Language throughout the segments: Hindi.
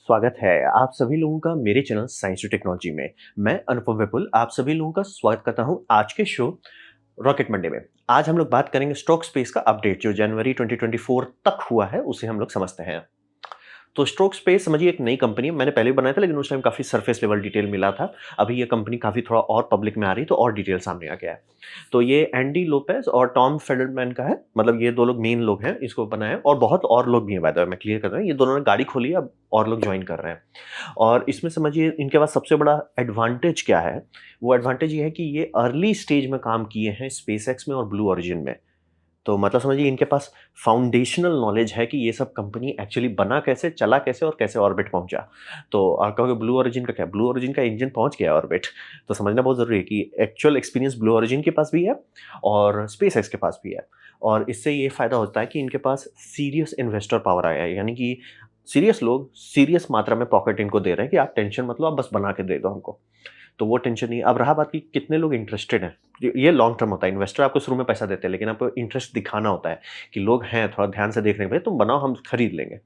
स्वागत है आप सभी लोगों का मेरे चैनल साइंस टू टेक्नोलॉजी में। मैं अनुपम विपुल आप सभी लोगों का स्वागत करता हूं आज के शो रॉकेट मंडे में। आज हम लोग बात करेंगे स्टोक स्पेस का अपडेट जो जनवरी 2024 तक हुआ है उसे हम लोग समझते हैं। तो स्ट्रोक स्पेस समझिए एक नई कंपनी है। मैंने पहले भी बनाया था लेकिन उस टाइम काफ़ी सरफेस लेवल डिटेल मिला था। अभी ये कंपनी काफ़ी थोड़ा और पब्लिक में आ रही है तो और डिटेल सामने आ गया है। तो ये एंडी लोपेज और टॉम फेडरमैन का है। मतलब ये दो लोग मेन लोग हैं इसको बनाया और बहुत और लोग भी हैं। बाय द वे मैं क्लियर कर रहा हूँ, ये दोनों ने गाड़ी खोली है, अब और लोग ज्वाइन कर रहे हैं। और इसमें समझिए इनके पास सबसे बड़ा एडवांटेज क्या है। वो एडवांटेज ये है कि ये अर्ली स्टेज में काम किए हैं स्पेसएक्स में और ब्लू ओरिजिन में। तो मतलब समझिए इनके पास फाउंडेशनल नॉलेज है कि ये सब कंपनी एक्चुअली बना कैसे, चला कैसे और कैसे ऑर्बिट पहुंचा। तो आप कहोगे ब्लू ओरिजिन का क्या, ब्लू ओरिजिन का इंजन पहुंच गया ऑर्बिट। तो समझना बहुत जरूरी है कि एक्चुअल एक्सपीरियंस ब्लू ओरिजिन के पास भी है और स्पेस एक्स के पास भी है। और इससे ये फायदा होता है कि इनके पास सीरियस इन्वेस्टर पावर आया है, यानी कि सीरियस लोग सीरियस मात्रा में पॉकेट इनको दे रहे हैं कि आप टेंशन मत लो, आप बस बना के दे दो हमको। तो वो टेंशन नहीं। अब रहा बात कि कितने लोग इंटरेस्टेड हैं। ये लॉन्ग टर्म होता है। इन्वेस्टर आपको शुरू में पैसा देते हैं लेकिन आपको इंटरेस्ट दिखाना होता है कि लोग हैं थोड़ा ध्यान से देख रहे हैं, भाई तुम बनाओ हम खरीद लेंगे।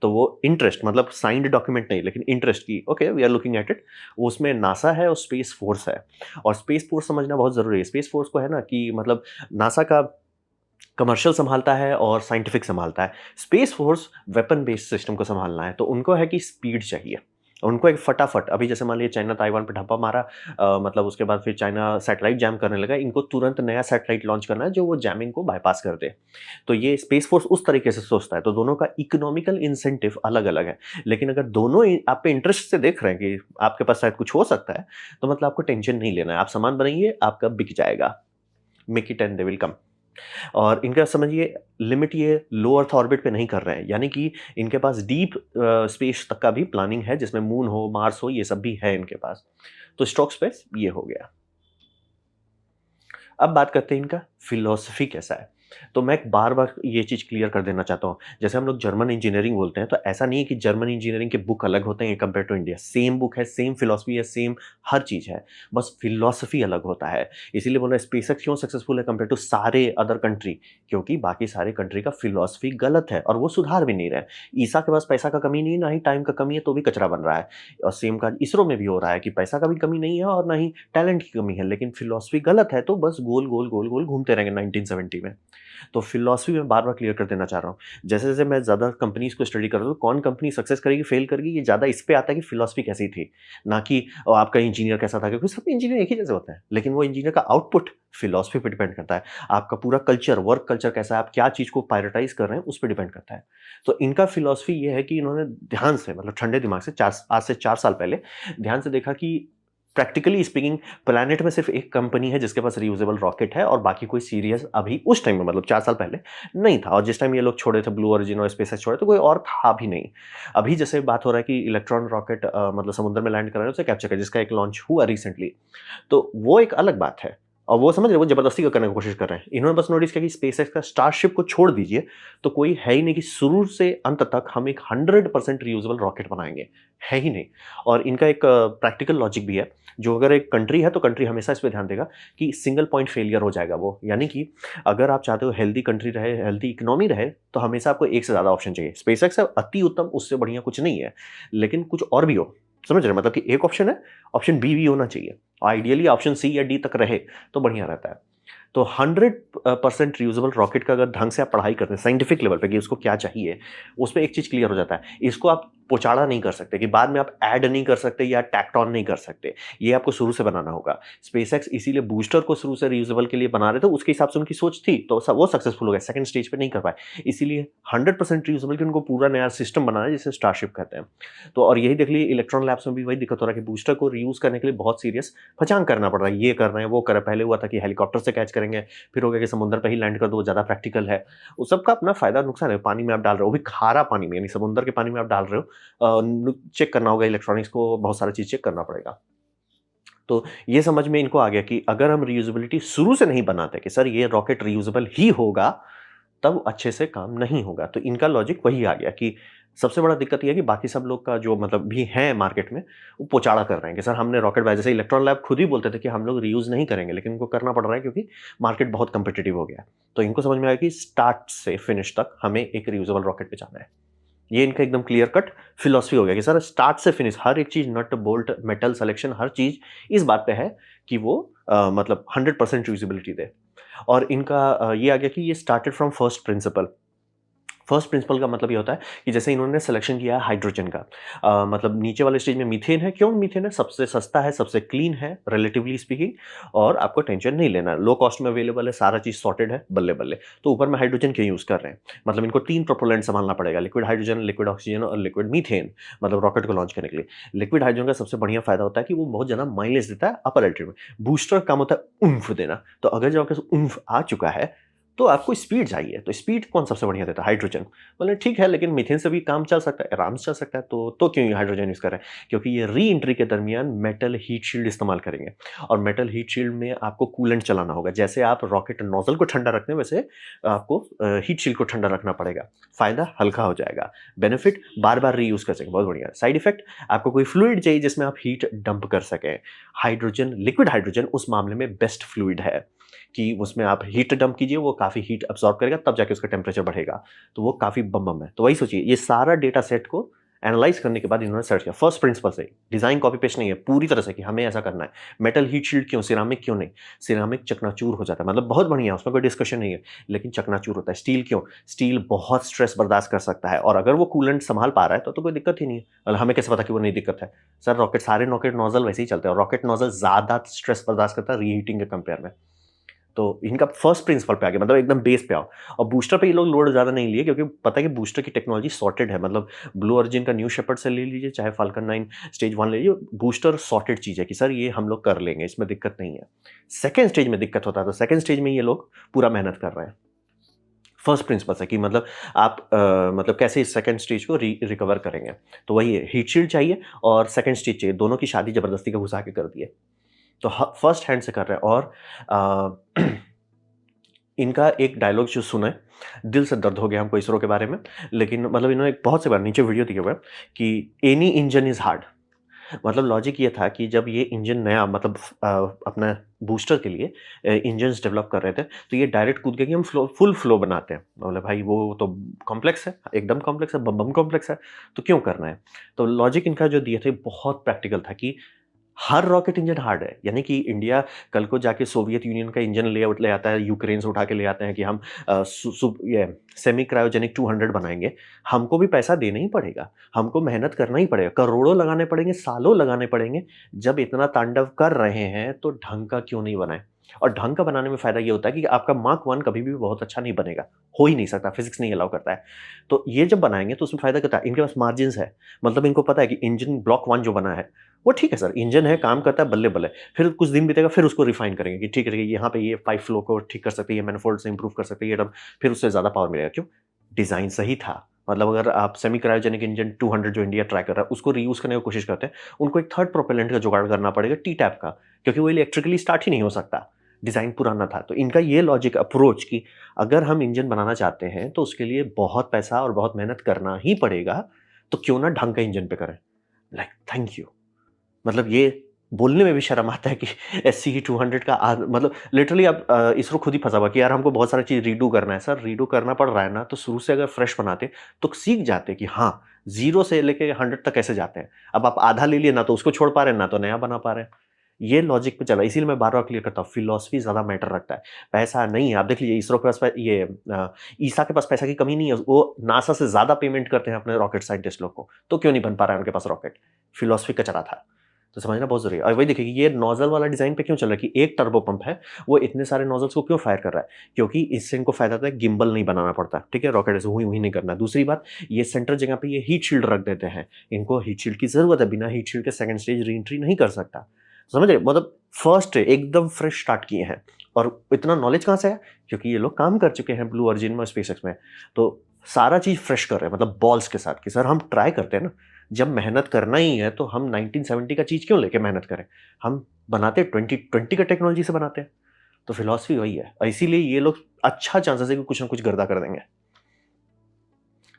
तो वो इंटरेस्ट मतलब साइंड डॉक्यूमेंट नहीं लेकिन इंटरेस्ट की okay we are looking at it. उसमें नासा है और स्पेस फोर्स है। और स्पेस फोर्स समझना बहुत जरूरी है। स्पेस फोर्स को है ना कि मतलब नासा का कमर्शियल संभालता है और साइंटिफिक संभालता है। Space force weapon based system को संभालना है। तो उनको है कि स्पीड चाहिए। उनको एक फटाफट, अभी जैसे मान लीजिए चाइना ताइवान पे ढप्पा मारा, मतलब उसके बाद फिर चाइना सैटेलाइट जैम करने लगा, इनको तुरंत नया सैटेलाइट लॉन्च करना है जो वो जैमिंग को बाईपास कर दे। तो ये स्पेस फोर्स उस तरीके से सोचता है। तो दोनों का इकोनॉमिकल इंसेंटिव अलग अलग है। लेकिन अगर दोनों आप पे इंटरेस्ट से देख रहे हैं कि आपके पास शायद कुछ हो सकता है, तो मतलब आपको टेंशन नहीं लेना है। आप सामान बनाइए, आपका बिक जाएगा। Make it and they will come. और इनका समझिए लिमिट ये लो अर्थ ऑर्बिट पे नहीं कर रहे हैं, यानी कि इनके पास डीप स्पेस तक का भी प्लानिंग है जिसमें मून हो, मार्स हो, ये सब भी है इनके पास। तो स्टॉक स्पेस ये हो गया। अब बात करते हैं इनका फिलॉसफी कैसा है। तो मैं बार बार ये चीज़ क्लियर कर देना चाहता हूँ। जैसे हम लोग जर्मन इंजीनियरिंग बोलते हैं तो ऐसा नहीं है कि जर्मन इंजीनियरिंग के बुक अलग होते हैं compare to India. Same book है, सेम फिलॉसफी है, सेम हर चीज़ है, बस फिलॉसफी अलग होता है। इसीलिए बोल रहे हैं स्पेसएक्स क्यों सक्सेसफुल है कंपेयर टू सारे अदर कंट्री, क्योंकि बाकी सारे कंट्री का फिलॉसफी गलत है और वो सुधार भी नहीं रहे। ईसा के पास पैसा का कमी नहीं है, ना ही टाइम का कमी है, तो भी कचरा बन रहा है। और सेम का इसरो में भी हो रहा है कि पैसा का भी कमी नहीं है और ना ही टैलेंट की कमी है, लेकिन फिलॉसफी गलत है तो बस गोल गोल गोल गोल घूमते रहेंगे 1970 में। तो फिलॉसफी में बार बार क्लियर कर देना चाह रहा हूँ। जैसे जैसे मैं ज़्यादा कंपनीज को स्टडी कर रहा हूँ कौन कंपनी सक्सेस करेगी फेल करेगी, ये ज़्यादा इस पे आता है कि फिलॉसफी कैसी थी, ना कि आपका इंजीनियर कैसा था। क्योंकि सब इंजीनियर एक ही जैसे होते हैं लेकिन वो इंजीनियर का आउटपुट फिलॉसफी पे डिपेंड करता है। आपका पूरा कल्चर, वर्क कल्चर कैसा है, आप क्या चीज़ को प्रायोरिटाइज कर रहे हैं उस पर डिपेंड करता है। तो इनका फिलॉसफी ये है कि इन्होंने ध्यान से मतलब ठंडे दिमाग से आज से 4 साल पहले ध्यान से देखा कि प्रैक्टिकली स्पीकिंग प्लैनेट में सिर्फ एक कंपनी है जिसके पास रियूजेबल रॉकेट है और बाकी कोई सीरियस अभी उस टाइम में मतलब 4 साल पहले नहीं था। और जिस टाइम ये लोग छोड़े थे ब्लू ओरिजिन और स्पेसएक्स छोड़े तो कोई और था भी नहीं। अभी जैसे बात हो रहा है कि इलेक्ट्रॉन रॉकेट मतलब समुद्र में लैंड कर रहे हैं उसे कैप्चर कर, जिसका एक लॉन्च हुआ रिसेंटली। तो वो एक अलग बात है। और वो समझ रहे वो जबरदस्ती का करने की कोशिश कर रहे हैं। इन्होंने बस नोटिस किया कि स्पेसएक्स का स्टारशिप को छोड़ दीजिए तो कोई है ही नहीं कि शुरू से अंत तक हम एक 100% रियूजेबल रॉकेट बनाएंगे, है ही नहीं। और इनका एक प्रैक्टिकल लॉजिक भी है। जो अगर एक कंट्री है तो कंट्री हमेशा इस पे ध्यान देगा कि सिंगल पॉइंट फेलियर हो जाएगा वो, यानी कि अगर आप चाहते हो हेल्दी कंट्री रहे, हेल्दी इकोनॉमी रहे, तो हमेशा आपको एक से ज़्यादा ऑप्शन चाहिए। स्पेसएक्स अति उत्तम, उससे बढ़िया कुछ नहीं है, लेकिन कुछ और भी हो। समझ रहे हैं? मतलब कि एक ऑप्शन है, ऑप्शन बी भी होना चाहिए, आइडियली ऑप्शन सी या डी तक रहे तो बढ़िया रहता है। तो 100% रियूजेबल रॉकेट का अगर ढंग से आप पढ़ाई करते हैं साइंटिफिक लेवल पे कि उसको क्या चाहिए, उसमें एक चीज़ क्लियर हो जाता है। इसको आप पोचाड़ा नहीं कर सकते कि बाद में आप ऐड नहीं कर सकते या टैक्ट ऑन नहीं कर सकते। ये आपको शुरू से बनाना होगा। स्पेसएक्स इसीलिए बूस्टर को शुरू से रियूजेबल के लिए बना रहे थे, उसके हिसाब से उनकी सोच थी तो वो सक्सेसफुल हो गए। सेकंड स्टेज पे नहीं कर पाए, इसीलिए 100% रियूजेबल की उनको पूरा नया सिस्टम बनाना है जिसे स्टारशिप कहते हैं। तो और यही देख लीजिए इलेक्ट्रॉन लैब्स में भी वही दिक्कत हो रहा है कि बूस्टर को रीयूज करने के लिए बहुत सीरियस फचांग करना पड़ रहा है। ये कर रहे हैं, वो कर रहे हैं। पहले हुआ था कि हेलीकॉप्टर से कैच करेंगे, फिर हो गया कि समुद्र पे ही लैंड कर दो, वो ज़्यादा प्रैक्टिकल है। उस सबका अपना फायदा नुकसान है। पानी में आप डाल रहे हो, वो भी खारा पानी में, यानी समुद्र के पानी में आप डाल रहे हो, चेक करना होगा इलेक्ट्रॉनिक्स को, बहुत सारी चीज़ चेक करना पड़ेगा। तो ये समझ में इनको आ गया कि अगर हम रियूजेबिलिटी शुरू से नहीं बनाते कि सर ये रॉकेट रियूजेबल ही होगा, तब अच्छे से काम नहीं होगा। तो इनका लॉजिक वही आ गया कि सबसे बड़ा दिक्कत ये है कि बाकी सब लोग का जो मतलब भी है मार्केट में, वो पोचाड़ा कर रहे हैं कि सर हमने रॉकेट बनाया। जैसे इलेक्ट्रॉन लैब खुद ही बोलते थे कि हम लोग रीयूज नहीं करेंगे, लेकिन उनको करना पड़ रहा है क्योंकि मार्केट बहुत कॉम्पिटिटिव हो गया है। तो इनको समझ में आया कि स्टार्ट से फिनिश तक हमें एक रियूजेबल रॉकेट पे जाना है। ये इनका एकदम क्लियर कट फिलॉसफी हो गया कि सर स्टार्ट से फिनिश हर एक चीज़, नट बोल्ट मेटल सिलेक्शन, हर चीज़ इस बात पे है कि वो मतलब 100% यूजिबिलिटी दे। और इनका ये आ गया कि ये started from first principle. First principle का मतलब ये होता है कि जैसे इन्होंने सिलेक्शन किया है हाइड्रोजन का, मतलब नीचे वाले स्टेज में मीथेन है। क्यों मीथेन है? सबसे सस्ता है, सबसे क्लीन है रिलेटिवली स्पीकिंग, और आपको टेंशन नहीं लेना है, लो कॉस्ट में अवेलेबल है, सारा चीज़ सॉर्टेड है, बल्ले बल्ले। तो ऊपर में हाइड्रोजन क्यों यूज़ कर रहे हैं? मतलब इनको 3 प्रोपेलेंट संभालना पड़ेगा, लिक्विड हाइड्रोजन, लिक्विड ऑक्सीजन और लिक्विड मीथेन, मतलब रॉकेट को लॉन्च करने के लिए। लिक्विड हाइड्रोजन का सबसे बढ़िया फायदा होता है कि वो बहुत ज़्यादा माइलेज देता है अपर एल्टीट्यूड में। बूस्टर का काम होता है ऊम्फ देना। तो अगर जब आपके पास ऊम्फ आ चुका है तो आपको स्पीड चाहिए, तो स्पीड कौन सबसे बढ़िया देता है? हाइड्रोजन। बोले ठीक है, लेकिन मीथेन से भी काम चल सकता है, आराम से चल सकता है, तो क्यों ये हाइड्रोजन यूज़ कर रहे हैं? क्योंकि ये री एंट्री के दरमियान मेटल हीट शील्ड इस्तेमाल करेंगे, और मेटल हीट शील्ड में आपको कूलेंट चलाना होगा। जैसे आप रॉकेट नोजल को ठंडा रखते हैं, वैसे आपको हीट शील्ड को ठंडा रखना पड़ेगा। फ़ायदा हल्का हो जाएगा, बेनिफिट बार-बार रीयूज़ कर सकेंगे, बहुत बढ़िया। साइड इफेक्ट, आपको कोई फ्लूइड चाहिए जिसमें आप हीट डंप कर सकें। हाइड्रोजन, लिक्विड हाइड्रोजन उस मामले में बेस्ट फ्लूइड है कि उसमें आप हीट डंप कीजिए, वो काफ़ी हीट अब्सॉर्ब करेगा, तब जाके उसका टेम्परेचर बढ़ेगा। तो वो काफ़ी बम है। तो वही सोचिए, ये सारा डेटा सेट को एनालाइज करने के बाद इन्होंने सर्च किया फर्स्ट प्रिंसिपल से। डिज़ाइन कॉपी पेस्ट नहीं है, पूरी तरह से कि हमें ऐसा करना है। मेटल हीट शील्ड क्यों? सिरामिक क्यों नहीं? सिरामिक चकनाचूर हो जाता है, मतलब बहुत बढ़िया, उसमें कोई डिस्कशन नहीं है, लेकिन चकनाचूर होता है। स्टील क्यों? स्टील बहुत स्ट्रेस बर्दाश्त कर सकता है, और अगर वो कूलेंट संभाल पा रहा है तो कोई दिक्कत ही नहीं है। और हमें कैसे पता कि वो नहीं दिक्कत है? सर रॉकेट, सारे रॉकेट नोजल वैसे ही चलते हैं, और रॉकेट नोजल ज़्यादा स्ट्रेस बर्दाश्त करता है रीहीटिंग के कंपेयर में। तो इनका फर्स्ट प्रिंसिपल पे आ गया, मतलब एकदम बेस पे आओ। और बूस्टर पे ये लोग लोड ज़्यादा नहीं लिए, क्योंकि पता है कि बूस्टर की टेक्नोलॉजी सॉर्टेड है। मतलब ब्लू ऑरिजिन का न्यू शेपर्ड से ले लीजिए, चाहे फाल्कन 9 स्टेज 1 ले लीजिए, बूस्टर सॉर्टेड चीज़ है कि सर ये हम लोग कर लेंगे, इसमें दिक्कत नहीं है। सेकंड स्टेज में दिक्कत होता है, तो सेकंड स्टेज में ये लोग पूरा मेहनत कर रहे हैं। फर्स्ट प्रिंसिपल से कि मतलब आप मतलब कैसे इस सेकंड स्टेज को रिकवर करेंगे। तो वही है, हीट शील्ड चाहिए और सेकंड स्टेज चाहिए, दोनों की शादी ज़बरदस्ती का घुसा के कर दी है। तो फर्स्ट हैंड से कर रहे हैं। और इनका एक डायलॉग जो सुना है, दिल से दर्द हो गया हमको इसरो के बारे में। लेकिन मतलब इन्होंने बहुत से बार नीचे वीडियो दिए हुए हैं कि एनी इंजन इज़ हार्ड। मतलब लॉजिक ये था कि जब ये इंजन नया, मतलब अपना बूस्टर के लिए इंजन्स डेवलप कर रहे थे, तो ये डायरेक्ट कूद के कि हम फुल फ्लो बनाते हैं। बोले भाई वो तो कॉम्प्लेक्स है, एकदम कॉम्प्लेक्स है, बम बम कॉम्प्लेक्स है, तो क्यों करना है? तो लॉजिक इनका जो दिए थे बहुत प्रैक्टिकल था कि हर रॉकेट इंजन हार्ड है। यानी कि इंडिया कल को जाके सोवियत यूनियन का इंजन ले आता है, यूक्रेन से उठा के ले आते हैं कि हम ये सेमी क्रायोजेनिक 200 बनाएंगे। हमको भी पैसा देना ही पड़ेगा, हमको मेहनत करना ही पड़ेगा, करोड़ों लगाने पड़ेंगे, सालों लगाने पड़ेंगे। जब इतना तांडव कर रहे हैं तो ढंग का क्यों नहीं बनाए? और ढंग का बनाने में फ़ायदा ये होता है कि आपका मार्क 1 कभी भी बहुत अच्छा नहीं बनेगा, हो ही नहीं सकता, फिज़िक्स नहीं अलाउ करता है। तो ये जब बनाएँगे तो उसमें फ़ायदा क्या होता है? इनके पास मार्जिन्स है। मतलब इनको पता है कि इंजन ब्लॉक 1 जो बना है, वो ठीक है सर, इंजन है, काम करता है, बल्ले-बल्ले। फिर कुछ दिन बीतेगा, फिर उसको रिफाइन करेंगे कि ठीक है, यहाँ पे ये पाइप फ्लो को ठीक कर सकते हैं, ये मैनिफोल्ड से इंप्रूव कर सकते हैं, ये टर्म, फिर उससे ज़्यादा पावर मिलेगा। क्यों? डिज़ाइन सही था। मतलब अगर आप सेमी क्रायोजेनिक इंजन 200 जो इंडिया ट्राई कर रहा है, उसको रीयूज़ करने की कोशिश करते हैं, उनको एक थर्ड प्रोपेलेंट का जुगाड़ करना पड़ेगा टी-टैप का, क्योंकि वो इलेक्ट्रिकली स्टार्ट ही नहीं हो सकता। डिज़ाइन पुराना था। तो इनका ये लॉजिक अप्रोच कि अगर हम इंजन बनाना चाहते हैं, तो उसके लिए बहुत पैसा और बहुत मेहनत करना ही पड़ेगा, तो क्यों ना ढंग का इंजन पे करें। Like thank you. मतलब ये बोलने में भी शर्म आता है कि एससीई 200 का मतलब लिटरली अब इसरो खुद ही फंसा हुआ कि यार हमको बहुत सारी चीज़ रीडू करना है। सर रीडू करना पड़ रहा है ना, तो शुरू से अगर फ्रेश बनाते तो सीख जाते कि हाँ, 0 से लेके 100 तक कैसे जाते हैं। अब आप आधा ले लिए, ना तो उसको छोड़ पा रहे हैं, ना तो नया बना पा रहे हैं। ये लॉजिक पे चला, इसीलिए मैं बार-बार क्लियर करता हूँ, फिलॉसफी ज़्यादा मैटर रखता है। पैसा नहीं है, आप देख लीजिए इसरो के पास ईसा के पास पैसा की कमी नहीं है, वो नासा से ज़्यादा पेमेंट करते हैं अपने रॉकेट साइंटिस्ट लोग को, तो क्यों नहीं बन पा रहा है उनके पास रॉकेट? फिलॉसफी का चला था। तो समझना बहुत ज़रूरी है। और वही देखिए कि ये नोज़ल वाला डिज़ाइन पे क्यों चल रहा है कि एक टर्बो पंप है, वो इतने सारे नोज़ल्स को क्यों फायर कर रहा है? क्योंकि इससे इनको फ़ायदा होता है, गिम्बल नहीं बनाना पड़ता, ठीक है? रॉकेट ऐसे हुई-हुई नहीं करना। दूसरी बात, ये सेंटर जगह पे ये हीट शील्ड रख देते हैं। इनको हीट शील्ड की ज़रूरत है, बिना हीट शील्ड के सेकंड स्टेज री-एंट्री नहीं कर सकता। समझ रहे? मतलब फर्स्ट एकदम फ्रेश स्टार्ट किए हैं। और इतना नॉलेज कहाँ से आया? क्योंकि ये लोग काम कर चुके हैं ब्लू ऑरिजिन में, स्पेसएक्स में। तो सारा चीज़ फ्रेश कर रहे हैं, मतलब बॉल्स के साथ कि सर हम ट्राई करते हैं ना, जब मेहनत करना ही है तो हम 1970 का चीज़ क्यों लेके मेहनत करें? हम बनाते 2020 का टेक्नोलॉजी से बनाते हैं। तो फिलॉसफी वही है, और इसीलिए ये लोग अच्छा चांसेस है कि कुछ ना कुछ गर्दा कर देंगे।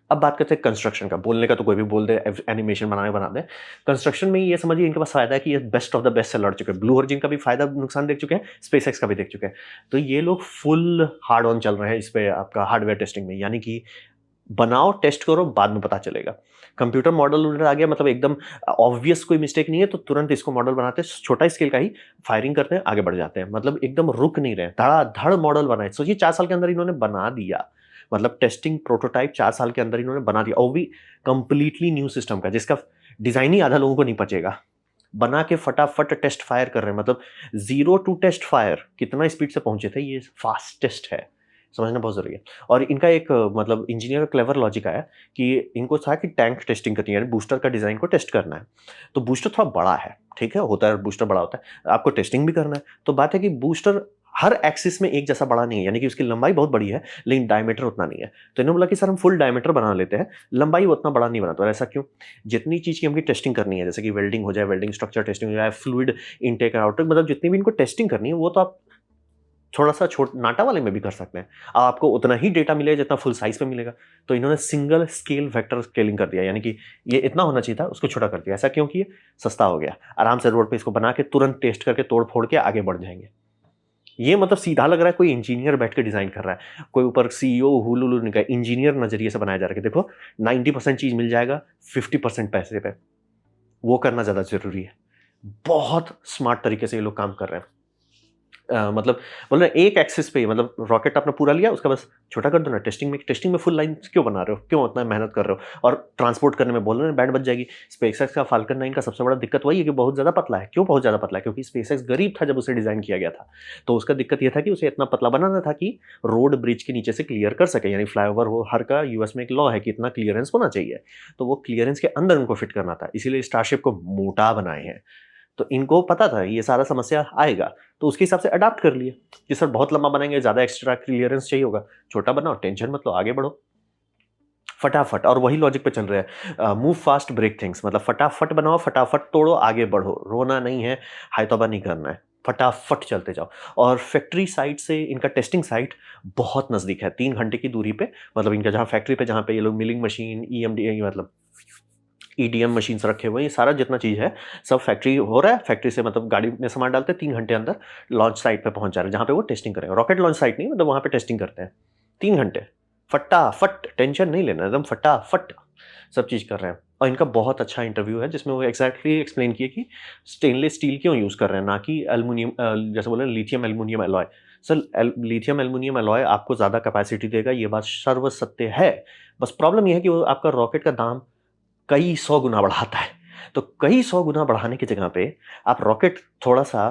अब बात करते हैं कंस्ट्रक्शन का। बोलने का तो कोई भी बोल दे, एनिमेशन बनाने बना दे। कंस्ट्रक्शन में ये समझिए इनके पास फ़ायदा है कि ये बेस्ट ऑफ द बेस्ट से लड़ चुके हैं। ब्लू ओरिजिन का भी फ़ायदा नुकसान देख चुके हैं, स्पेसएक्स का भी देख चुके हैं। तो ये लोग फुल हार्ड ऑन चल रहे हैं इस पे, आपका हार्डवेयर टेस्टिंग में। यानी कि बनाओ, टेस्ट करो, बाद में पता चलेगा। कंप्यूटर मॉडल उधर आ गया, मतलब एकदम ऑब्वियस कोई मिस्टेक नहीं है तो तुरंत इसको मॉडल बनाते हैं, छोटा स्केल का ही फायरिंग करते हैं, आगे बढ़ जाते हैं, मतलब एकदम रुक नहीं रहे, धड़ाधड़ मॉडल बनाए। सोचिए 4 साल के अंदर इन्होंने बना दिया, मतलब टेस्टिंग प्रोटोटाइप 4 साल के अंदर इन्होंने बना दिया, और भी कंप्लीटली न्यू सिस्टम का, जिसका डिजाइन ही आधा लोगों को नहीं पचेगा। बना के फटाफट टेस्ट फायर कर रहे हैं, मतलब 0 टू टेस्ट फायर कितना स्पीड से पहुंचे थे, ये फास्टेस्ट है, समझना बहुत जरूरी है। और इनका एक मतलब इंजीनियर का क्लेवर लॉजिक आया कि इनको था कि टैंक टेस्टिंग करनी है, बूस्टर का डिजाइन को टेस्ट करना है, तो बूस्टर थोड़ा बड़ा है, ठीक है, होता है बूस्टर बड़ा होता है, आपको टेस्टिंग भी करना है, तो बात है कि बूस्टर हर एक्सिस में एक जैसा बड़ा नहीं है, यानी कि उसकी लंबाई बहुत बड़ी है लेकिन डायमीटर उतना नहीं है। तो इन्होंने बोला कि सर हम फुल डायमीटर बना लेते हैं, लंबाई उतना बड़ा नहीं बनाते। और ऐसा क्यों? जितनी चीज की हमकी टेस्टिंग करनी है, जैसे कि वेल्डिंग हो जाए, वेल्डिंग स्ट्रक्चर टेस्टिंग हो जाए, फ्लूइड इनटेक आउटटेक, मतलब जितनी भी इनको टेस्टिंग करनी है वो तो आप थोड़ा सा छोट नाटा वाले में भी कर सकते हैं, आपको उतना ही डेटा मिलेगा जितना फुल साइज में मिलेगा। तो इन्होंने सिंगल स्केल वेक्टर स्केलिंग कर दिया, यानी कि ये इतना होना चाहिए था, उसको छोटा कर दिया। ऐसा क्यों किया? सस्ता हो गया, आराम से रोड पे इसको बना के तुरंत टेस्ट करके तोड़ फोड़ के आगे बढ़ जाएंगे। ये मतलब सीधा लग रहा है कोई इंजीनियर बैठ के डिजाइन कर रहा है, कोई ऊपर सीईओ हुलुलु नहीं का, इंजीनियर नजरिए से बनाया जा रहा है कि देखो 90% चीज मिल जाएगा 50% पैसे पे, वो करना ज्यादा जरूरी है। बहुत स्मार्ट तरीके से ये लोग काम कर रहे हैं। मतलब बोल रहे हैं एक एक्सिस पे, मतलब रॉकेट आपने पूरा लिया, उसका बस छोटा कर दो ना। टेस्टिंग में फुल लाइन क्यों बना रहे हो, क्यों उतना मेहनत कर रहे हो? और ट्रांसपोर्ट करने में बोल रहे हैं बैंड बच जाएगी। स्पेसएक्स का फाल्कन 9 का सबसे बड़ा दिक्कत वही है कि बहुत ज्यादा पतला है। क्यों बहुत ज्यादा पतला है? क्योंकि स्पेसएक्स गरीब था जब उसे डिजाइन किया गया था, तो उसका दिक्कत यह था कि उसे इतना पतला बनाना था कि रोड ब्रिज के नीचे से क्लियर कर सके, यानी फ्लाईओवर हो, हर का यूएस में एक लॉ है कि इतना क्लियरेंस होना चाहिए, तो वो क्लियरेंस के अंदर उनको फिट करना था, इसीलिए स्टारशिप को मोटा बनाए हैं। तो इनको पता था ये सारा समस्या आएगा, तो उसके हिसाब से अडाप्ट कर लिए कि सर बहुत लंबा बनाएंगे, ज्यादा एक्स्ट्रा क्लियरेंस चाहिए होगा, छोटा बनाओ, टेंशन मत लो, आगे बढ़ो फटाफट। और वही लॉजिक पे चल रहे हैं, मूव फास्ट ब्रेक थिंग्स, मतलब फटाफट बनाओ, फटाफट तोड़ो, आगे बढ़ो, रोना नहीं है, हायतौबा नहीं करना है, फटाफट चलते जाओ। और फैक्ट्री साइट से इनका टेस्टिंग साइट बहुत नजदीक है, 3 घंटे की दूरी पे, मतलब इनका जहाँ फैक्ट्री पे, जहाँ पे ये लोग मिलिंग मशीन, ईएमडी मतलब ईडीएम मशीन्स रखे हुए हैं, ये सारा जितना चीज है सब फैक्ट्री हो रहा है, फैक्ट्री से मतलब गाड़ी में सामान डालते हैं, 3 घंटे अंदर लॉन्च साइट पे पहुंच जा रहे हैं, जहां पे वो टेस्टिंग करेंगे। रॉकेट लॉन्च साइट नहीं, मतलब वहां पे टेस्टिंग करते हैं 3 घंटे, फटाफट, टेंशन नहीं लेना, एकदम फटाफट सब चीज कर रहे हैं। और इनका बहुत अच्छा इंटरव्यू है जिसमें वो एक्जैक्टली एक्सप्लेन किए कि स्टेनलेस स्टील क्यों यूज कर रहे हैं, ना कि एल्यूमिनियम, जैसे बोले lithium aluminium alloy. Sir lithium aluminium alloy आपको ज्यादा कैपेसिटी देगा, ये बात सर्व सत्य है, बस प्रॉब्लम यह है कि वो आपका रॉकेट का दाम कई सौ गुना बढ़ाता है। तो कई सौ गुना बढ़ाने की जगह पे आप रॉकेट थोड़ा सा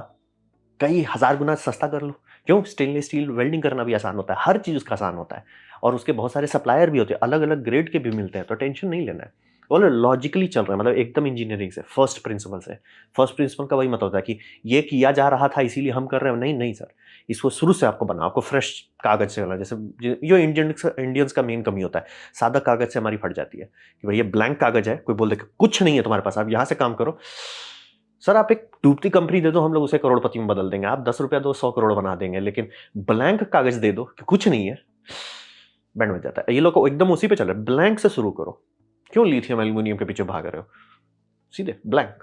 कई हजार गुना सस्ता कर लो। क्यों? स्टेनलेस स्टील वेल्डिंग करना भी आसान होता है, हर चीज उसका आसान होता है, और उसके बहुत सारे सप्लायर भी होते हैं, अलग अलग ग्रेड के भी मिलते हैं, तो टेंशन नहीं लेना है। बोलो लॉजिकली चल रहा है, मतलब एकदम इंजीनियरिंग से, फर्स्ट प्रिंसिपल से। फर्स्ट प्रिंसिपल का वही मतलब होता है कि ये किया जा रहा था इसीलिए हम कर रहे हैं, नहीं नहीं सर, इसको शुरू से आपको बना, आपको फ्रेश कागज से करना। जैसे जो इंडियंस का मेन कमी होता है, सादा कागज से हमारी फट जाती है कि भाई ये ब्लैंक कागज है, कोई बोल दे कुछ नहीं है तुम्हारे पास, आप यहाँ से काम करो। सर आप एक डूबती कंपनी दे दो, हम लोग उसे करोड़पति में बदल देंगे, आप 10 रुपया दो 100 करोड़ बना देंगे, लेकिन ब्लैंक कागज दे दो कि कुछ नहीं है, बैंड बज जाता है। ये लोग को एकदम उसी पे चल रहा है, ब्लैंक से शुरू करो। क्यों लिथियम एल्यूमिनियम के पीछे भाग रहे हो? सीधे ब्लैंक।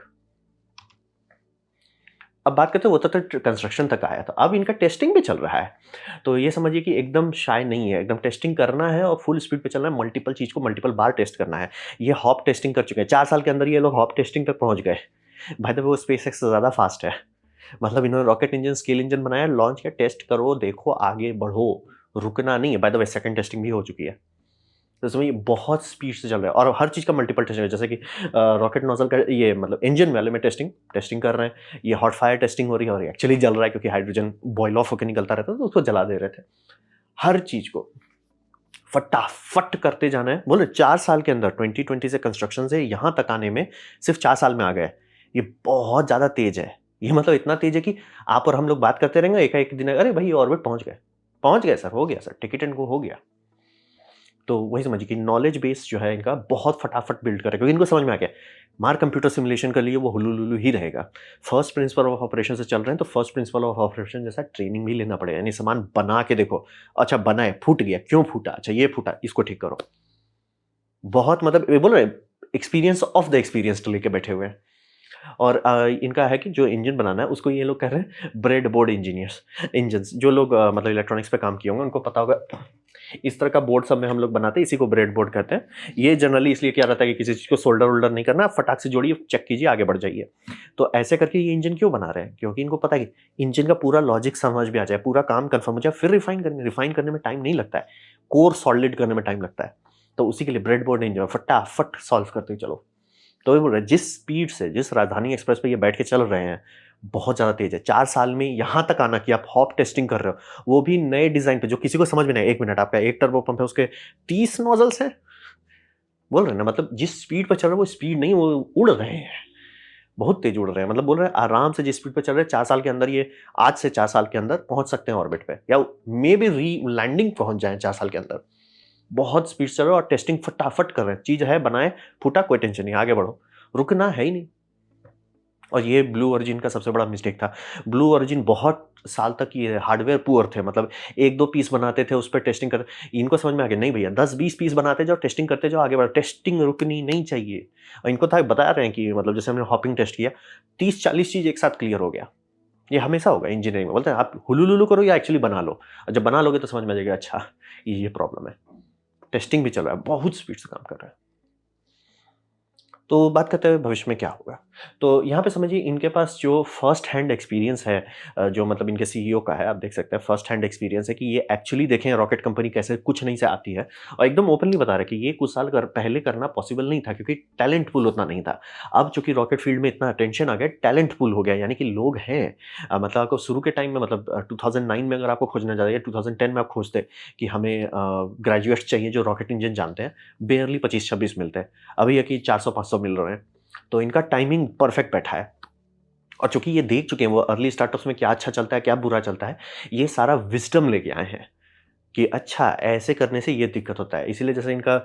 अब बात करते हैं वो तो कंस्ट्रक्शन तक आया था, अब इनका टेस्टिंग भी चल रहा है। तो ये समझिए कि एकदम शाय नहीं है, एकदम टेस्टिंग करना है और फुल स्पीड पे चलना है, मल्टीपल चीज को मल्टीपल बार टेस्ट करना है। ये हॉप टेस्टिंग कर चुके हैं, 4 साल के अंदर ये लोग हॉप टेस्टिंग तक पहुंच गए। भाई तो वो स्पेस एक्स से ज्यादा फास्ट है, मतलब इन्होंने रॉकेट इंजन, स्केल इंजन बनाया, लॉन्च किया, टेस्ट करो, देखो, आगे बढ़ो, रुकना नहीं है। By the way second testing भी हो चुकी है, तो इसमें ये बहुत स्पीड से चल रहा है, और हर चीज़ का मल्टीपल टेस्टिंग है, जैसे कि रॉकेट नोजल का ये मतलब इंजन वाले में टेस्टिंग कर रहे हैं, ये हॉट फायर टेस्टिंग हो रही है, और एक्चुअली जल रहा है क्योंकि हाइड्रोजन बॉयल ऑफ होकर निकलता रहता है, तो उसको जला दे रहे थे। हर चीज को फटाफट करते जाना है। बोले 4 साल के अंदर 2020 से कंस्ट्रक्शन से यहाँ तक आने में सिर्फ 4 साल में आ गए, ये बहुत ज्यादा तेज है। ये मतलब इतना तेज है कि आप और हम लोग बात करते रहेंगे, एक दिन अरे भाई ऑर्बिट पहुंच गए सर, हो गया सर, टिकट इनको हो गया। तो वही समझिए कि नॉलेज बेस जो है इनका बहुत फटाफट बिल्ड करेगा, क्योंकि इनको समझ में आ गया मार कंप्यूटर सिमुलेशन के लिए वो हुलुलुलु ही रहेगा। फर्स्ट प्रिंसिपल ऑफ ऑपरेशन से चल रहे हैं, तो फर्स्ट प्रिंसिपल ऑफ ऑपरेशन जैसा ट्रेनिंग भी लेना पड़ेगा, यानी सामान बना के देखो, अच्छा बनाए, फूट गया, क्यों फूटा, अच्छा ये फूटा, इसको ठीक करो। बहुत मतलब ये बोल रहे एक्सपीरियंस ऑफ द एक्सपीरियंस लेके बैठे हुए हैं। और इनका है कि जो इंजन बनाना है उसको ये लोग कह रहे हैं ब्रेड बोर्ड इंजीनियर्स। इंजन जो लोग मतलब इलेक्ट्रॉनिक्स पे काम किए होंगे उनको पता होगा इस तरह का बोर्ड सब में हम लोग बनाते हैं, इसी को ब्रेड बोर्ड कहते हैं। ये जनरली इसलिए किया जाता है कि किसी चीज़ को सोल्डर वोल्डर नहीं करना, फटाक से जोड़िए, चेक कीजिए, आगे बढ़ जाइए। तो ऐसे करके ये इंजन क्यों बना रहे हैं? क्योंकि इनको पता है कि इंजन का पूरा लॉजिक समझ में आ जाए, पूरा काम कंफर्म हो जाए, फिर रिफाइन करने में टाइम नहीं लगता है, कोर सॉलिड करने में टाइम लगता है। तो उसी के लिए ब्रेड बोर्ड इंजन फटाफट सॉल्व करते चलो। तो ये बोल रहे हैं, जिस स्पीड से, जिस राजधानी एक्सप्रेस पे ये बैठ के चल रहे हैं, बहुत ज़्यादा तेज है। 4 साल में यहाँ तक आना कि आप हॉप टेस्टिंग कर रहे हो, वो भी नए डिज़ाइन पे, जो किसी को समझ में नहीं आया। 1 मिनट, आपका एक टर्बो पंप है, उसके 30 नोजल्स हैं। बोल रहे हैं ना, मतलब जिस स्पीड पर चल रहा है वो स्पीड नहीं, वो उड़ रहे हैं, बहुत तेज उड़ रहे हैं। मतलब बोल रहे हैं आराम से जिस स्पीड पे चल रहे हैं, 4 साल के अंदर ये, आज से 4 साल के अंदर पहुंच सकते हैं ऑर्बिट पे, या मे बी री लैंडिंग पहुंच जाए 4 साल के अंदर। बहुत स्पीड चल रहे हैं और टेस्टिंग फटाफट कर रहे हैं। चीज है, बनाए, फूटा, कोई टेंशन नहीं, आगे बढ़ो, रुकना है ही नहीं। और ये ब्लू ओरिजिन का सबसे बड़ा मिस्टेक था। ब्लू ओरिजिन बहुत साल तक ये हार्डवेयर पुअर थे, मतलब 1-2 पीस बनाते थे, उस पर टेस्टिंग करते। इनको समझ में आ गया, नहीं भैया 10-20 पीस बनाते जाओ, टेस्टिंग करते जाओ, आगे बढ़ो, टेस्टिंग रुकनी नहीं चाहिए। और इनको था, बता रहे हैं कि मतलब जैसे हमने हॉपिंग टेस्ट किया, 30-40 चीज एक साथ क्लियर हो गया। ये हमेशा होगा इंजीनियरिंग में, बोलते हैं आप हुलुलुलु करो या एक्चुअली बना लो, और जब बना लोगे तो समझ में आ जाएगा, अच्छा ये प्रॉब्लम है। टेस्टिंग भी चल रहा है, बहुत स्पीड से काम कर रहा है। तो बात करते हैं भविष्य में क्या होगा। तो यहाँ पे समझिए, इनके पास जो फर्स्ट हैंड एक्सपीरियंस है, जो मतलब इनके सीईओ का है, आप देख सकते हैं फर्स्ट हैंड एक्सपीरियंस है कि ये एक्चुअली देखें रॉकेट कंपनी कैसे कुछ नहीं से आती है, और एकदम ओपनली बता रहे हैं कि ये कुछ साल पहले करना पॉसिबल नहीं था, क्योंकि टैलेंट पूल उतना नहीं था। अब चूंकि रॉकेट फील्ड में इतना अटेंशन आ गया, टैलेंट पूल हो गया, यानी कि लोग हैं। मतलब आपको शुरू के टाइम में, मतलब 2009 में अगर आपको खोजना चाहिए, या 2010 में आप खोजते कि हमें ग्रेजुएट्स चाहिए जो रॉकेट इंजन जानते हैं, बेयरली 25-26 मिलते हैं। अभी है कि 400-500 मिल रहे हैं। तो इनका टाइमिंग परफेक्ट बैठा है। और चूंकि ये देख चुके हैं वो अर्ली स्टार्टअप्स में क्या अच्छा चलता है, क्या बुरा चलता है, ये सारा विजडम लेके आए हैं कि अच्छा ऐसे करने से ये दिक्कत होता है। इसीलिए जैसे इनका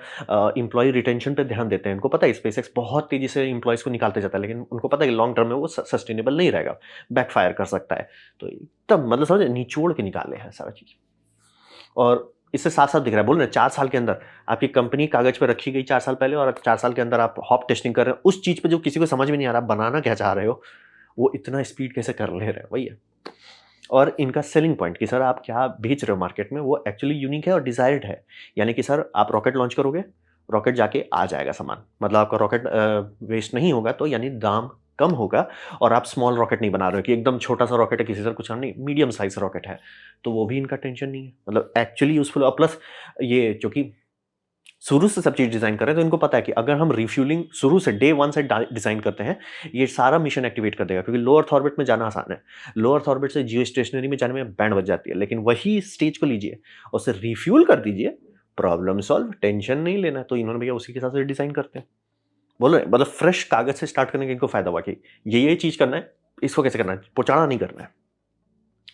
एम्प्लॉय रिटेंशन पे ध्यान देते हैं। इनको पता है स्पेसएक्स बहुत तेजी से एम्प्लॉयज़ को निकालते जाता है, लेकिन उनको पता है कि लॉन्ग टर्म में वो सस्टेनेबल नहीं रहेगा, बैकफायर कर सकता है। तो एकदम मतलब समझे, निचोड़ के निकाले हैं सारा चीज़। और इससे साफ-साफ दिख रहा है, बोल रहे हैं 4 साल के अंदर आपकी कंपनी कागज़ पे रखी गई 4 साल पहले, और 4 साल के अंदर आप हॉप टेस्टिंग कर रहे हो उस चीज़ पे जो किसी को समझ में नहीं आ रहा, आप बनाना क्या चाह रहे हो, वो इतना स्पीड कैसे कर ले रहे हो, वही है। और इनका सेलिंग पॉइंट कि सर आप क्या बेच रहे हो मार्केट में, वो एक्चुअली यूनिक है और डिज़ायर्ड है। यानी कि सर आप रॉकेट लॉन्च करोगे, रॉकेट जाके आ जाएगा सामान। मतलब आपका रॉकेट वेस्ट नहीं होगा, तो यानी दाम कम होगा। और आप स्मॉल रॉकेट नहीं बना रहे हो कि एकदम छोटा-सा रॉकेट है, किसी से कुछ काम नहीं, मीडियम साइज़ रॉकेट है। तो वो भी इनका टेंशन नहीं है। मतलब एक्चुअली यूज़फुल, और प्लस ये चूँकि शुरू से सब चीज़ डिज़ाइन कर रहे हैं, तो इनको पता है कि अगर हम रिफ्यूलिंग शुरू से डे 1 से डिज़ाइन करते हैं, ये सारा मिशन एक्टिवेट कर देगा, क्योंकि लो अर्थ ऑर्बिट में जाना आसान है। लो अर्थ ऑर्बिट से जियो स्टेशनरी में जाने में बैंड बज जाती है, लेकिन वही स्टेज को लीजिए, उसे रिफ्यूल कर दीजिए, प्रॉब्लम सॉल्व, टेंशन नहीं लेना है। तो इन्होंने भैया उसी के हिसाब से डिज़ाइन करते हैं। बोलो मतलब फ्रेश कागज़ से स्टार्ट करने का इनको फ़ायदा हुआ कि ये चीज़ करना है, इसको कैसे करना है, पोचाड़ा नहीं करना है।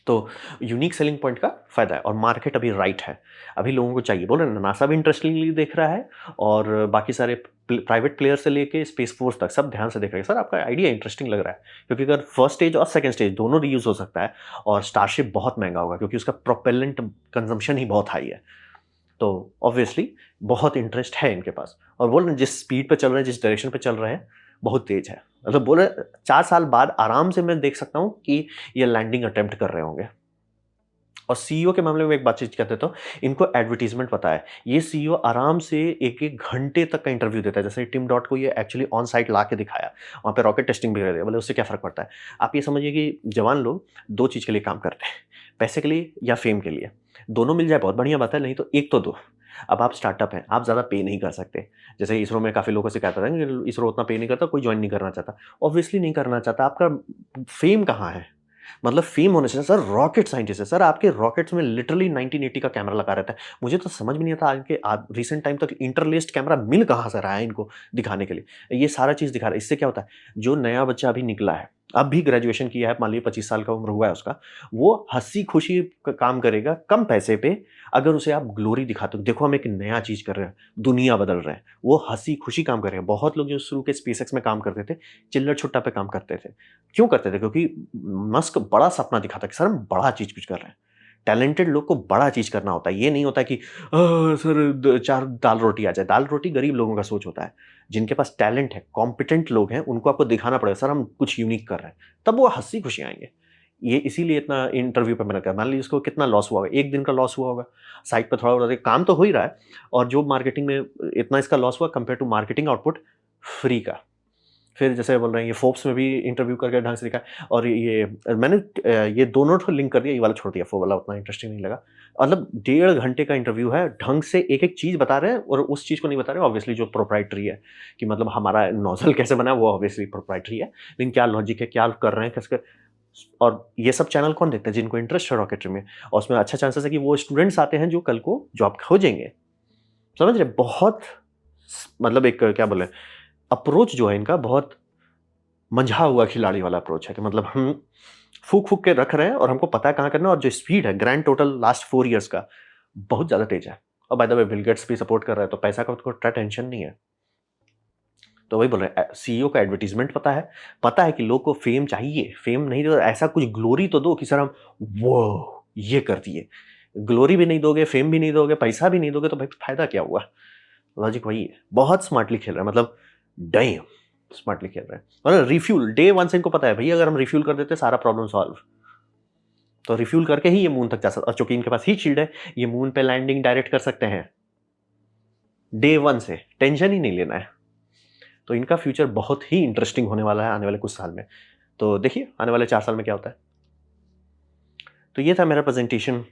तो यूनिक सेलिंग पॉइंट का फ़ायदा है, और मार्केट अभी राइट है। अभी लोगों को चाहिए, बोल रहे हैं ना, नासा भी इंटरेस्टिंगली देख रहा है, और बाकी सारे प्राइवेट प्लेयर से लेके स्पेस फोर्स तक सब ध्यान से देख रहे हैं। सर आपका आइडिया इंटरेस्टिंग लग रहा है, क्योंकि अगर फर्स्ट स्टेज और सेकंड स्टेज दोनों रीयूज़ हो सकता है, और स्टारशिप बहुत महँगा होगा क्योंकि उसका प्रोपेलेंट कंज़म्पशन ही बहुत हाई है। तो ऑब्वियसली बहुत इंटरेस्ट है इनके पास, और बोल रहे हैं जिस स्पीड पे चल रहे हैं, जिस डायरेक्शन पे चल रहे हैं, बहुत तेज़ है। मतलब बोल रहे 4 साल बाद आराम से मैं देख सकता हूँ कि ये लैंडिंग अटेम्प्ट कर रहे होंगे। और सीईओ के मामले में एक बात चीज़ कह देता हूँ, इनको एडवर्टाइज़मेंट पता है। ये सीईओ आराम से 1-1 घंटे तक का इंटरव्यू देता है। जैसे टिम डॉट को ये एक्चुअली ऑन साइट ला के दिखाया, वहाँ पे रॉकेट टेस्टिंग भी कर दिया, बोले उससे क्या फ़र्क पड़ता है। आप ये समझिए कि जवान लोग 2 चीज़ के लिए काम करते हैं, पैसे के लिए या फ़ेम के लिए। दोनों मिल जाए बहुत बढ़िया बात है, नहीं तो एक तो दो। अब आप स्टार्टअप हैं, आप ज़्यादा पे नहीं कर सकते। जैसे इसरो में काफ़ी लोगों से कहता था कि इसरो उतना पे नहीं करता, कोई जॉइन नहीं करना चाहता। ऑब्वियसली नहीं करना चाहता, आपका फ़ेम कहाँ है? मतलब फ़ेम होने से, सर रॉकेट साइंटिस्ट है, सर आपके रॉकेट्स में लिटरली 1980 का कैमरा लगा रहता है। मुझे तो समझ में नहीं आता, रिसेंट टाइम तक इंटरलेस्ड कैमरा मिल कहाँ से रहा है इनको दिखाने के लिए। ये सारा चीज़ दिखा रहा है। इससे क्या होता है, जो नया बच्चा अभी निकला है, अब भी ग्रेजुएशन किया है, मान लीजिए 25 साल का उम्र हुआ है उसका, वो हँसी-खुशी क काम करेगा कम पैसे पे, अगर उसे आप ग्लोरी दिखाते हो, देखो हम एक नया चीज़ कर रहे हैं, दुनिया बदल रहे हैं, वो हँसी-खुशी काम करेगा। बहुत लोग जो शुरू के स्पेसएक्स में काम करते थे, चिल्लर-छुट्टा पे काम करते थे। क्यों करते थे? क्योंकि मस्क बड़ा सपना दिखाता है कि सर हम बड़ा चीज़ कुछ कर रहे हैं। टैलेंटेड लोग को बड़ा चीज़ करना होता है। ये नहीं होता कि सर 4 दाल-रोटी आ जाए। दाल-रोटी गरीब लोगों का सोच होता है। जिनके पास टैलेंट है, कॉम्पिटेंट लोग हैं, उनको आपको दिखाना पड़ेगा, सर हम कुछ यूनिक कर रहे हैं। तब वो हँसी-खुशी आएँगे। ये इसीलिए इतना इंटरव्यू पे मेहनत कर, मान लीजिए इसको कितना लॉस हुआ होगा, 1 दिन का लॉस हुआ होगा, साइट पे थोड़ा बहुत काम तो हो ही रहा है और जो मार्केटिंग में इतना इसका लॉस हुआ compare to marketing output free का। फिर जैसे बोल रहे हैं ये फोर्ब्स में भी इंटरव्यू करके ढंग से लिखा है और मैंने ये दोनों तो लिंक कर दिया, ये वाला छोड़ दिया, वो वाला उतना इंटरेस्टिंग नहीं लगा। मतलब 1.5 घंटे का इंटरव्यू है, ढंग से एक-एक चीज़ बता रहे हैं और उस चीज़ को नहीं बता रहे ऑब्वियसली जो प्रोप्राइटरी है, कि मतलब हमारा नोज़ल कैसे बना है वो ऑब्वियसली प्रोप्राइटरी है, लेकिन क्या लॉजिक है, क्या कर रहे हैं, कैसे और ये सब चैनल कौन देखता है? जिनको इंटरेस्ट है रॉकेटरी में और उसमें अच्छा चांसेस है कि वो स्टूडेंट्स आते हैं जो कल को जॉब खोजेंगे। समझ रहे? बहुत मतलब एक क्या बोले अप्रोच जो है इनका बहुत मंझा हुआ खिलाड़ी वाला अप्रोच है कि मतलब हम फूँक-फूँक के रख रहे हैं और हमको पता है कहाँ करना है और जो स्पीड है ग्रैंड टोटल लास्ट 4 इयर्स का बहुत ज़्यादा तेज़ है। और by the way Bill Gates भी सपोर्ट कर रहा है तो पैसा का उसको इतना टेंशन नहीं है। तो वही बोल रहे हैं सीईओ का एडवर्टाइज़मेंट पता है कि लोग को फेम चाहिए, फेम नहीं तो ऐसा कुछ ग्लोरी तो दो कि सर हम वो ये कर दिए। ग्लोरी भी नहीं दोगे, फेम भी नहीं दोगे, पैसा भी नहीं दोगे तो भाई फ़ायदा क्या हुआ? लॉजिक वही है। बहुत स्मार्टली खेल रहा है मतलब डैम! स्मार्टली खेल रहा है। मतलब रिफ्यूल डे 1 से इनको पता है भैया अगर हम रिफ्यूल कर देते हैं सारा प्रॉब्लम सॉल्व। तो रिफ्यूल करके ही ये मून तक जा सकता और चूँकि इनके पास हीट शील्ड है, ये मून पे लैंडिंग डायरेक्ट कर सकते हैं। डे 1 से टेंशन ही नहीं लेना है। तो इनका फ्यूचर बहुत ही इंटरेस्टिंग होने वाला है आने वाले कुछ साल में। तो देखिए आने वाले 4 साल में क्या होता है। तो ये था मेरा प्रेज़ेंटेशन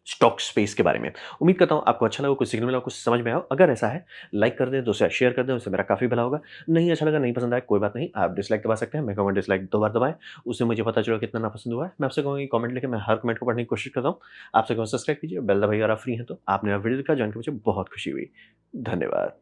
स्टॉक स्पेस के बारे में। उम्मीद करता हूँ आपको अच्छा लगा, कुछ सीखने मिला, कुछ समझ में आया हो। अगर ऐसा है लाइक कर दें, दोस्तों से शेयर कर दें, उससे मेरा काफ़ी भला होगा। नहीं अच्छा लगा, नहीं पसंद आया, कोई बात नहीं, आप डिसलाइक दबा सकते हैं। मैं कहूँगा डिसलाइक 2 बार दबाएँ, उससे मुझे पता चलेगा कितना नापसंद हुआ है। मैं आपसे कहूँगा कि कमेंट लिखें, मैं हर कमेंट को पढ़ने की कोशिश करता हूँ। आपसे कहूँगा सब्सक्राइब कीजिए, बेल दबाइए अगर आप फ्री हैं तो। आपने मेरा वीडियो देखा, जॉइन करके मुझे बहुत खुशी हुई। धन्यवाद।